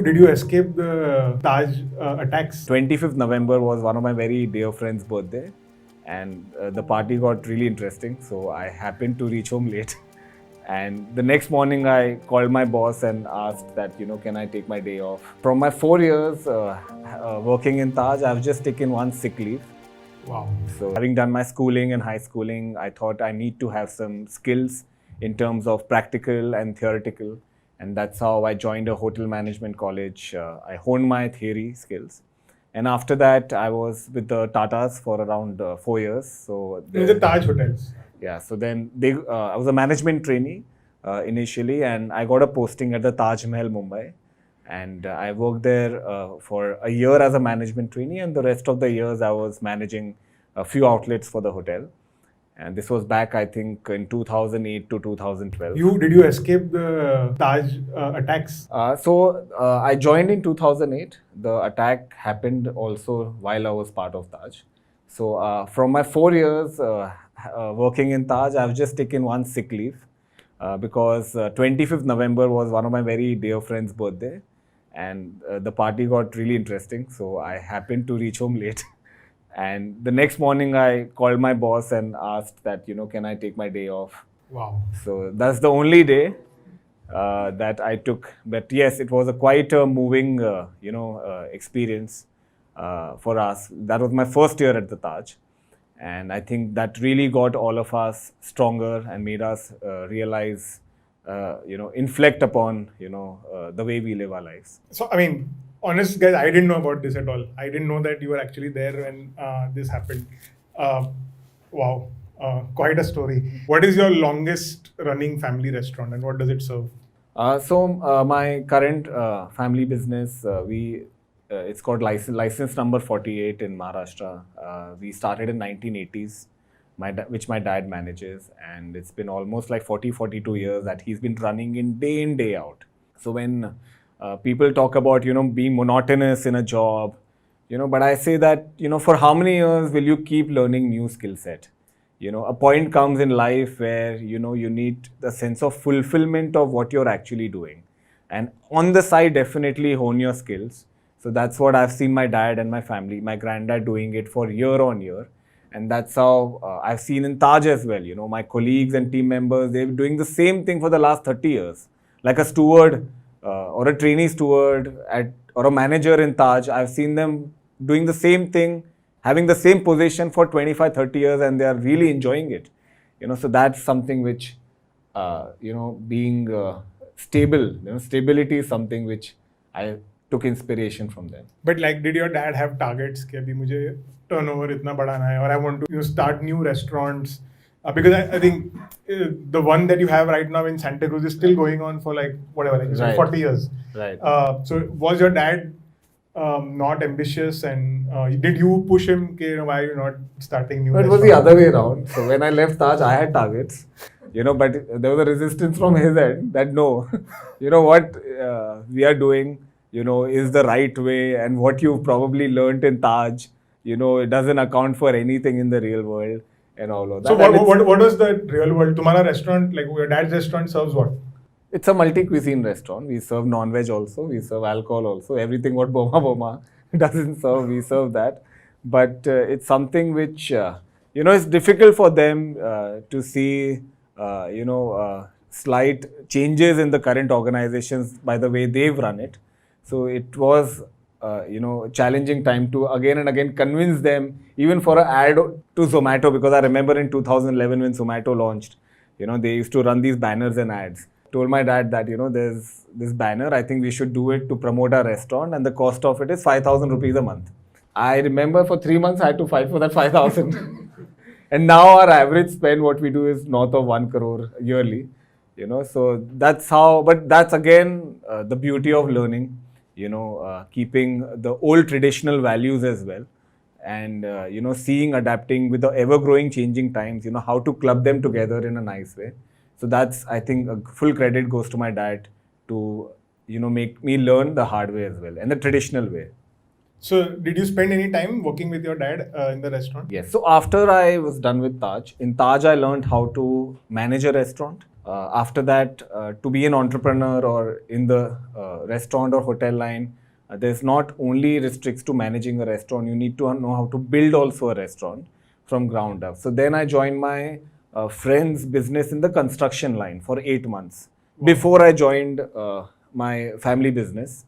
Did you escape the Taj attacks? 25th November was one of my very dear friend's birthday, and the party got really interesting. So I happened to reach home late. And the next morning, I called my boss and asked that, can I take my day off? From my 4 years working in Taj, I've just taken one sick leave. Wow. So, having done my schooling and high schooling, I thought I need to have some skills in terms of practical and theoretical. And that's how I joined a hotel management college. I honed my theory skills. And after that, I was with the Tatas for around 4 years. So, In the Taj hotels. yeah, so then I was a management trainee initially, and I got a posting at the Taj Mahal, Mumbai. And I worked there for a year as a management trainee, and the rest of the years I was managing a few outlets for the hotel. And this was back, I think, in 2008 to 2012. Did you escape the Taj attacks? I joined in 2008. The attack happened also while I was part of Taj. So from my 4 years working in Taj, I've just taken one sick leave because 25th November was one of my very dear friend's birthday, and the party got really interesting. So I happened to reach home late. And the next morning, I called my boss and asked that, can I take my day off? Wow. So that's the only day that I took. But yes, it was quite a moving, experience for us. That was my first year at the Taj. And I think that really got all of us stronger and made us realize, inflect upon, the way we live our lives. So, honest guys, I didn't know about this at all. I didn't know that you were actually there when this happened. Wow. Quite a story. What is your longest running family restaurant and what does it serve? My current family business, it's called license number 48 in Maharashtra. We started in 1980s, which my dad manages, and it's been almost like 42 years that he's been running in day out. So when people talk about, being monotonous in a job, but I say that, for how many years will you keep learning new skill set? A point comes in life where, you need the sense of fulfillment of what you're actually doing. And on the side, definitely hone your skills. So that's what I've seen my dad and my family, my granddad doing it for year on year. And that's how I've seen in Taj as well. My colleagues and team members, they're doing the same thing for the last 30 years. Like a steward or a trainee steward or a manager in Taj, I've seen them doing the same thing, having the same position for 25, 30 years, and they are really enjoying it. So that's something which, being stable, stability is something which I took inspiration from them. But did your dad have targets? कि अभी मुझे turnover इतना बढ़ाना है, or I want to start new restaurants? Because I think the one that you have right now in Santa Cruz is still going on for Right. 40 years. Right. So was your dad not ambitious, and did you push him? Why are you not starting new? But it was the other way around. So when I left Taj, I had targets, but there was a resistance from his end that no, what we are doing, is the right way, and what you've probably learned in Taj, it doesn't account for anything in the real world and all of that. So what was the real world? Tumhara restaurant, your dad's restaurant serves what? It's a multi-cuisine restaurant. We serve non-veg also. We serve alcohol also. Everything what Boma doesn't serve, we serve that. But it's something which, it's difficult for them to see, slight changes in the current organizations by the way they've run it. So it was, challenging time to again and again convince them, even for an ad to Zomato, because I remember in 2011 when Zomato launched, they used to run these banners and ads. Told my dad that, there's this banner, I think we should do it to promote our restaurant, and the cost of it is 5,000 rupees a month. I remember for 3 months I had to fight for that 5,000. And now our average spend, what we do is north of 1 crore yearly. So that's how, but that's again the beauty of learning, keeping the old traditional values as well. And, seeing, adapting with the ever-growing changing times, how to club them together in a nice way. So that's, I think, a full credit goes to my dad to, make me learn the hard way as well and the traditional way. So did you spend any time working with your dad in the restaurant? Yes. So after I was done with Taj, in Taj I learned how to manage a restaurant. After that, to be an entrepreneur or in the restaurant or hotel line, there's not only restricts to managing a restaurant, you need to know how to build also a restaurant from ground up. So then I joined my friend's business in the construction line for 8 months before I joined my family business,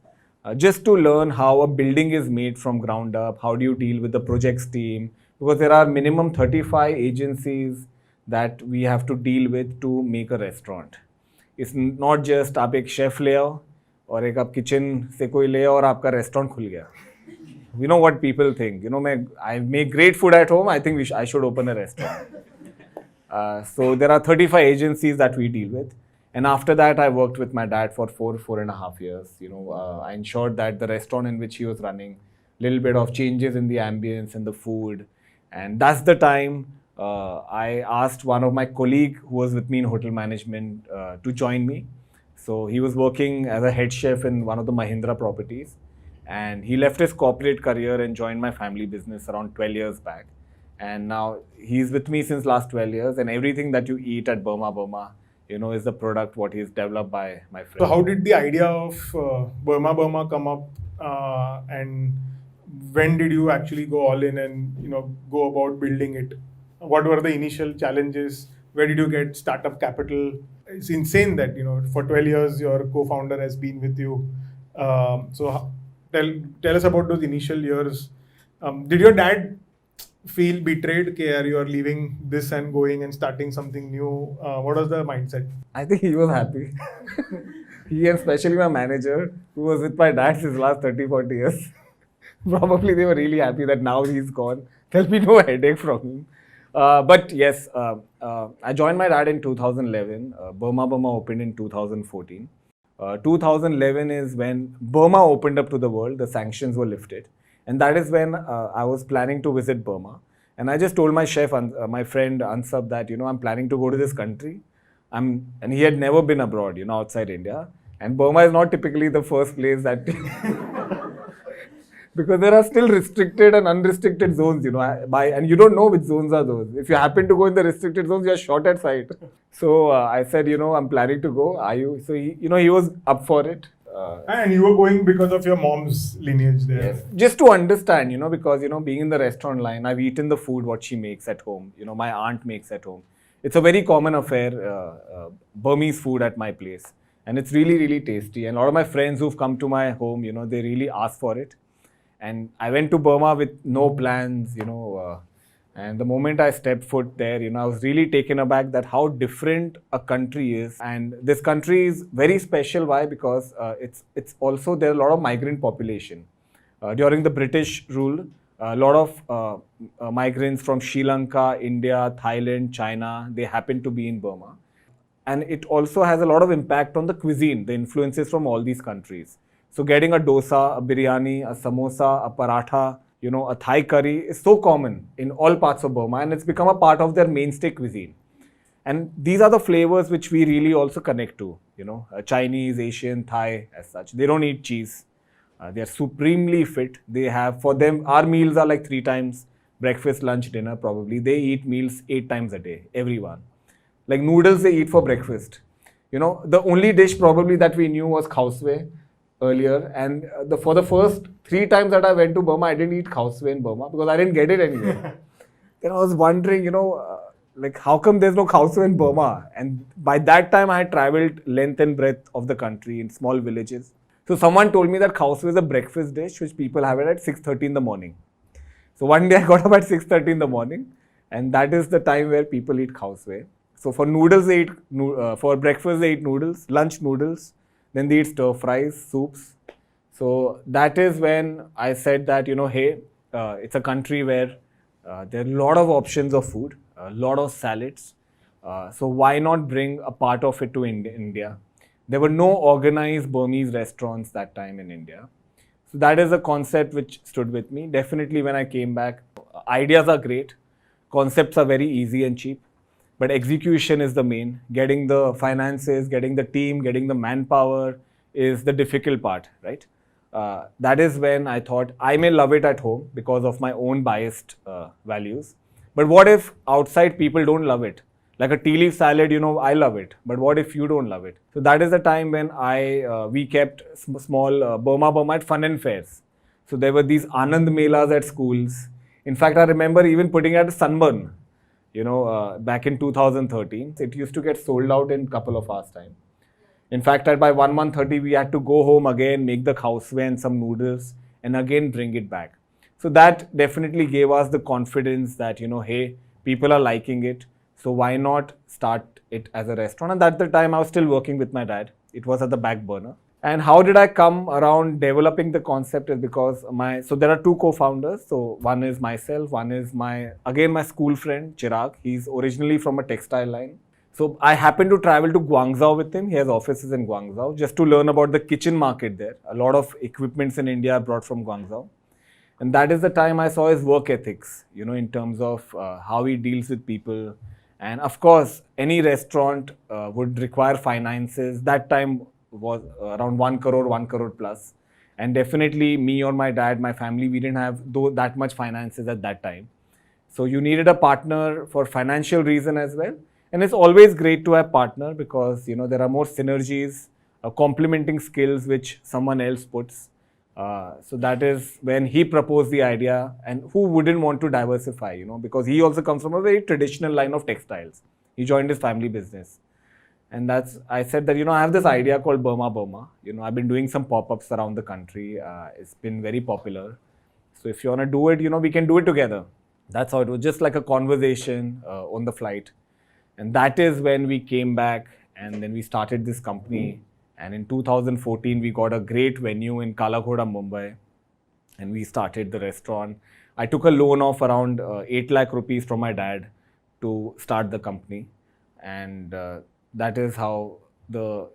just to learn how a building is made from ground up, how do you deal with the projects team, because there are minimum 35 agencies that we have to deal with to make a restaurant. It's not just आप एक chef ले आओ और एक आप kitchen से कोई ले आओ और आपका रेस्टोरेंट खुल गया. You know what people think. You know, I make great food at home. I think I should open a restaurant. So there are 35 agencies that we deal with. And after that, I worked with my dad for 4.5 years. You know, I ensured that the restaurant in which he was running, little bit of changes in the ambience and the food. And that's the time I asked one of my colleague who was with me in hotel management to join me. So he was working as a head chef in one of the Mahindra properties. And he left his corporate career and joined my family business around 12 years back. And now he's with me since last 12 years. And everything that you eat at Burma, you know, is the product what he's developed by my friend. So how did the idea of Burma come up, and when did you actually go all in and, you know, go about building it? What were the initial challenges? Where did you get startup capital? It's insane that, you know, for 12 years your co-founder has been with you. Tell us about those initial years. Did your dad feel betrayed? That you are leaving this and going and starting something new? What was the mindset? I think he was happy. He and especially my manager, who was with my dad since last 30-40 years, probably they were really happy that now he's gone. There'll be no headache from him. But yes, I joined my dad in 2011. Burma opened in 2014. 2011 is when Burma opened up to the world, the sanctions were lifted. And that is when I was planning to visit Burma. And I just told my chef, my friend Ansab, that, you know, I'm planning to go to this country. And he had never been abroad, you know, outside India. And Burma is not typically the first place that... because there are still restricted and unrestricted zones, you know, and you don't know which zones are those. If you happen to go in the restricted zones, you are shot at sight. So I said, you know, I'm planning to go. Are you? So he, you know, he was up for it. And you were going because of your mom's lineage there. Yes. Just to understand, you know, because, you know, being in the restaurant line, I've eaten the food what she makes at home. You know, my aunt makes at home. It's a very common affair, Burmese food at my place. And it's really, really tasty. And a lot of my friends who've come to my home, you know, they really ask for it. And I went to Burma with no plans, you know, and the moment I stepped foot there, you know, I was really taken aback that how different a country is. And this country is very special. Why? Because it's also, there are a lot of migrant population. During the British rule, a lot of migrants from Sri Lanka, India, Thailand, China, they happen to be in Burma. And it also has a lot of impact on the cuisine, the influences from all these countries. So getting a dosa, a biryani, a samosa, a paratha, you know, a Thai curry is so common in all parts of Burma, and it's become a part of their mainstay cuisine. And these are the flavors which we really also connect to, you know, Chinese, Asian, Thai as such. They don't eat cheese. They are supremely fit. They have, for them, our meals are like 3 times, breakfast, lunch, dinner probably. They eat meals 8 times a day, everyone. Like noodles they eat for breakfast. You know, the only dish probably that we knew was khao earlier, and for the first 3 times that I went to Burma, I didn't eat khao in Burma because I didn't get it anywhere. Then I was wondering, you know, like how come there's no khao in Burma? And by that time I had traveled length and breadth of the country in small villages. So someone told me that khao is a breakfast dish which people have it at 6:30 in the morning. So one day I got up at 6:30 in the morning, and that is the time where people eat khao. So for noodles they eat, for breakfast they eat noodles, lunch noodles. Then they eat stir fries, soups. So that is when I said that, you know, hey, it's a country where there are a lot of options of food, a lot of salads. So why not bring a part of it to India? There were no organized Burmese restaurants that time in India. So that is a concept which stood with me. Definitely when I came back, ideas are great. Concepts are very easy and cheap. But execution is the main. Getting the finances, getting the team, getting the manpower is the difficult part, right? That is when I thought I may love it at home because of my own biased values. But what if outside people don't love it? Like a tea leaf salad, I love it. But what if you don't love it? So that is the time when we kept small Burma at fun and fairs. So there were these Anand Melas at schools. In fact, I remember even putting at a sunburn, back in 2013. It used to get sold out in a couple of hours' time. In fact, by 1:30, we had to go home again, make the houseway and some noodles, and again bring it back. So that definitely gave us the confidence that, hey, people are liking it. So why not start it as a restaurant? And at the time, I was still working with my dad. It was at the back burner. And how did I come around developing the concept is because so there are two co-founders. So one is myself, one is my school friend, Chirag. He's originally from a textile line. So I happened to travel to Guangzhou with him. He has offices in Guangzhou just to learn about the kitchen market there. A lot of equipments in India are brought from Guangzhou. And that is the time I saw his work ethics, in terms of how he deals with people. And of course, any restaurant would require finances. That time was around 1 crore plus. And definitely me or my dad, my family, we didn't have that much finances at that time. So you needed a partner for financial reason as well. And it's always great to have partner because, there are more synergies, complementing skills which someone else puts. So that is when he proposed the idea, and who wouldn't want to diversify, because he also comes from a very traditional line of textiles. He joined his family business. And I said that, I have this idea called Burma. I've been doing some pop-ups around the country. It's been very popular. So if you want to do it, we can do it together. That's how it was, just like a conversation on the flight. And that is when we came back and then we started this company. And in 2014, we got a great venue in Kala-Ghoda, Mumbai. And we started the restaurant. I took a loan of around 8 lakh rupees from my dad to start the company. And that is how the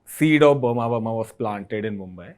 seed of Burma was planted in Mumbai.